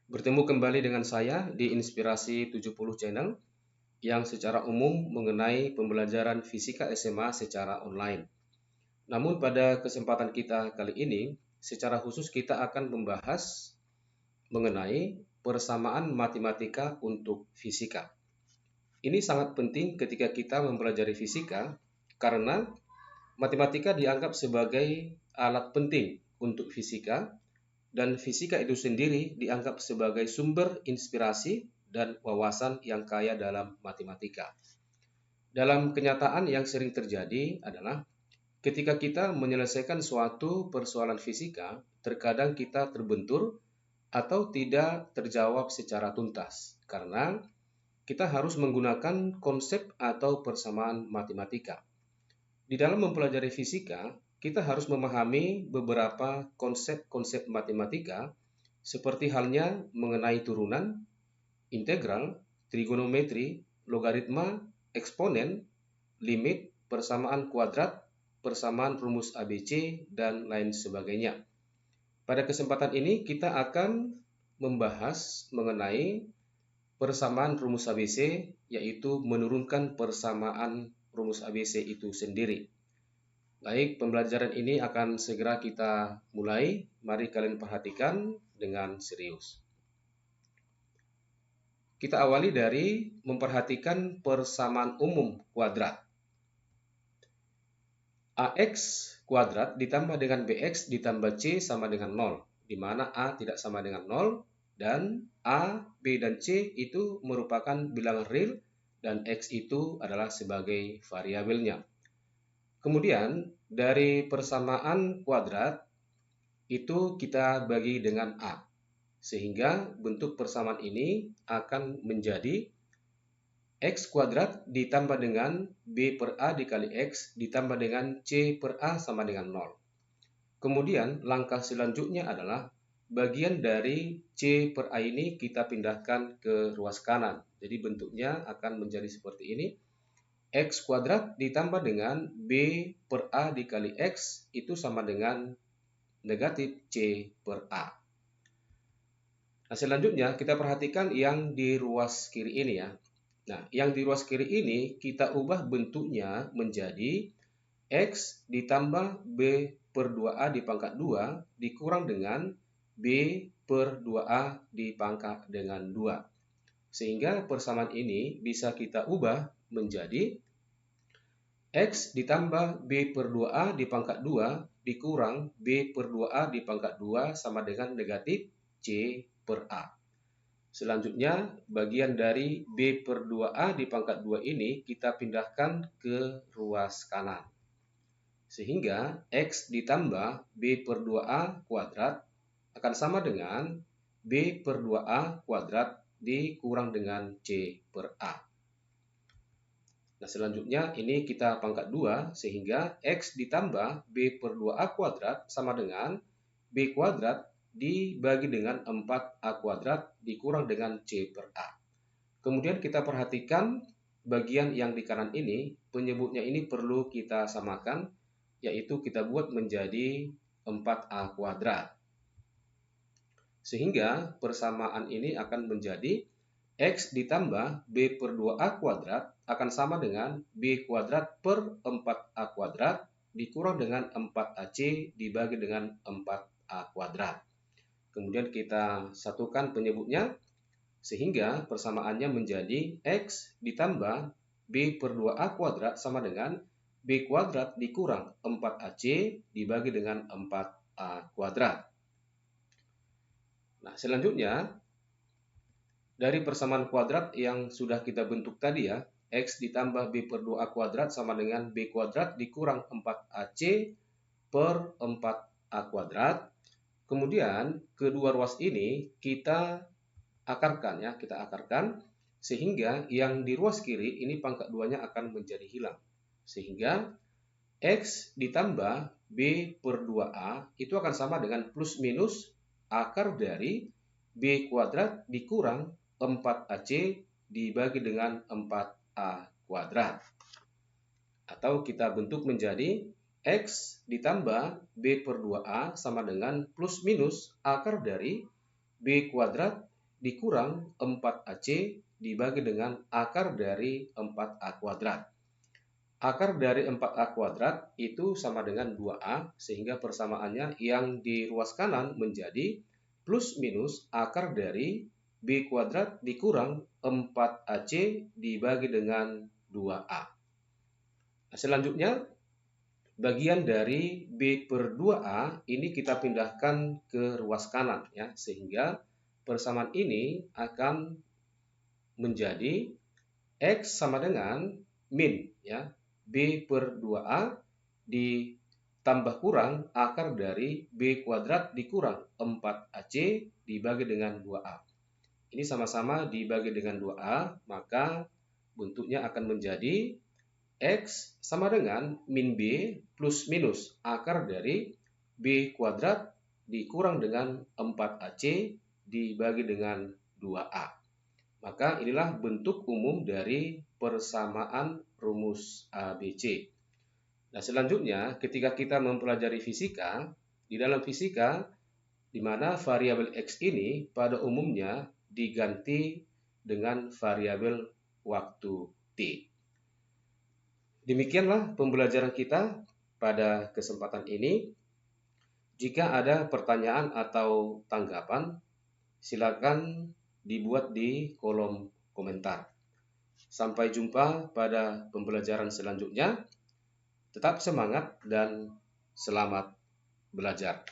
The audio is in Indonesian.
Bertemu kembali dengan saya di Inspirasi 70 Channel yang secara umum mengenai pembelajaran fisika SMA secara online. Namun pada kesempatan kita kali ini, secara khusus kita akan membahas mengenai persamaan matematika untuk fisika. Ini sangat penting ketika kita mempelajari fisika karena matematika dianggap sebagai alat penting untuk fisika dan fisika itu sendiri dianggap sebagai sumber inspirasi dan wawasan yang kaya dalam matematika. Dalam kenyataan yang sering terjadi adalah ketika kita menyelesaikan suatu persoalan fisika, terkadang kita terbentur atau tidak terjawab secara tuntas karena kita harus menggunakan konsep atau persamaan matematika. Di dalam mempelajari fisika, kita harus memahami beberapa konsep-konsep matematika seperti halnya mengenai turunan, integral, trigonometri, logaritma, eksponen, limit, persamaan kuadrat, persamaan rumus ABC, dan lain sebagainya. Pada kesempatan ini kita akan membahas mengenai persamaan rumus ABC, yaitu menurunkan persamaan rumus ABC itu sendiri. Baik, pembelajaran ini akan segera kita mulai. Mari kalian perhatikan dengan serius. Kita awali dari memperhatikan persamaan umum kuadrat. AX kuadrat ditambah dengan BX ditambah C sama dengan 0, di mana A tidak sama dengan 0, dan A, B, dan C itu merupakan bilangan real, dan X itu adalah sebagai variabelnya. Kemudian, dari persamaan kuadrat, itu kita bagi dengan A. Sehingga bentuk persamaan ini akan menjadi X kuadrat ditambah dengan B per A dikali X ditambah dengan C per A sama dengan 0. Kemudian langkah selanjutnya adalah bagian dari C per A ini kita pindahkan ke ruas kanan. Jadi bentuknya akan menjadi seperti ini. X kuadrat ditambah dengan B per A dikali X itu sama dengan negatif C per A. Nah, selanjutnya kita perhatikan yang di ruas kiri ini ya. Nah, yang di ruas kiri ini kita ubah bentuknya menjadi X ditambah B per 2A dipangkat 2 dikurang dengan B per 2A dipangkat dengan 2. Sehingga persamaan ini bisa kita ubah menjadi X ditambah B per 2A dipangkat 2 dikurang B per 2A dipangkat 2 sama dengan negatif C per A. Selanjutnya, bagian dari B per 2A dipangkat 2 ini kita pindahkan ke ruas kanan. Sehingga X ditambah B per 2A kuadrat akan sama dengan B per 2A kuadrat dikurang dengan C per A. Nah, selanjutnya ini kita pangkat 2 sehingga X ditambah B per 2A kuadrat sama dengan B kuadrat dibagi dengan 4A kuadrat dikurang dengan C per A. Kemudian kita perhatikan bagian yang di kanan ini, penyebutnya ini perlu kita samakan, yaitu kita buat menjadi 4A kuadrat. Sehingga persamaan ini akan menjadi X ditambah B per 2A kuadrat akan sama dengan B kuadrat per 4A kuadrat dikurang dengan 4AC dibagi dengan 4A kuadrat. Kemudian kita satukan penyebutnya sehingga persamaannya menjadi X ditambah B per 2A kuadrat sama dengan B kuadrat dikurang 4AC dibagi dengan 4A kuadrat. Nah, selanjutnya dari persamaan kuadrat yang sudah kita bentuk tadi ya, X ditambah B per 2A kuadrat sama dengan B kuadrat dikurang 4AC per 4A kuadrat. Kemudian kedua ruas ini kita akarkan ya, kita akarkan sehingga yang di ruas kiri ini pangkat 2-nya akan menjadi hilang. Sehingga X ditambah B per 2A itu akan sama dengan plus minus akar dari B kuadrat dikurang 4AC dibagi dengan 4A kuadrat. Atau kita bentuk menjadi X ditambah B per 2A sama dengan plus minus akar dari B kuadrat dikurang 4AC dibagi dengan akar dari 4A kuadrat. Akar dari 4A kuadrat itu sama dengan 2A, sehingga persamaannya yang di ruas kanan menjadi plus minus akar dari B kuadrat dikurang 4AC dibagi dengan 2A. Nah, selanjutnya, bagian dari B per 2A ini kita pindahkan ke ruas kanan, ya, sehingga persamaan ini akan menjadi X sama dengan min, ya, B per 2A ditambah kurang akar dari B kuadrat dikurang 4AC dibagi dengan 2A. Ini sama-sama dibagi dengan 2A, maka bentuknya akan menjadi X sama dengan min B plus minus akar dari B kuadrat dikurang dengan 4AC dibagi dengan 2A. Maka inilah bentuk umum dari persamaan rumus ABC. Nah, selanjutnya ketika kita mempelajari fisika, di dalam fisika di mana variabel X ini pada umumnya diganti dengan variabel waktu T. Demikianlah pembelajaran kita pada kesempatan ini. Jika ada pertanyaan atau tanggapan, silakan dibuat di kolom komentar. Sampai jumpa pada pembelajaran selanjutnya. Tetap semangat dan selamat belajar.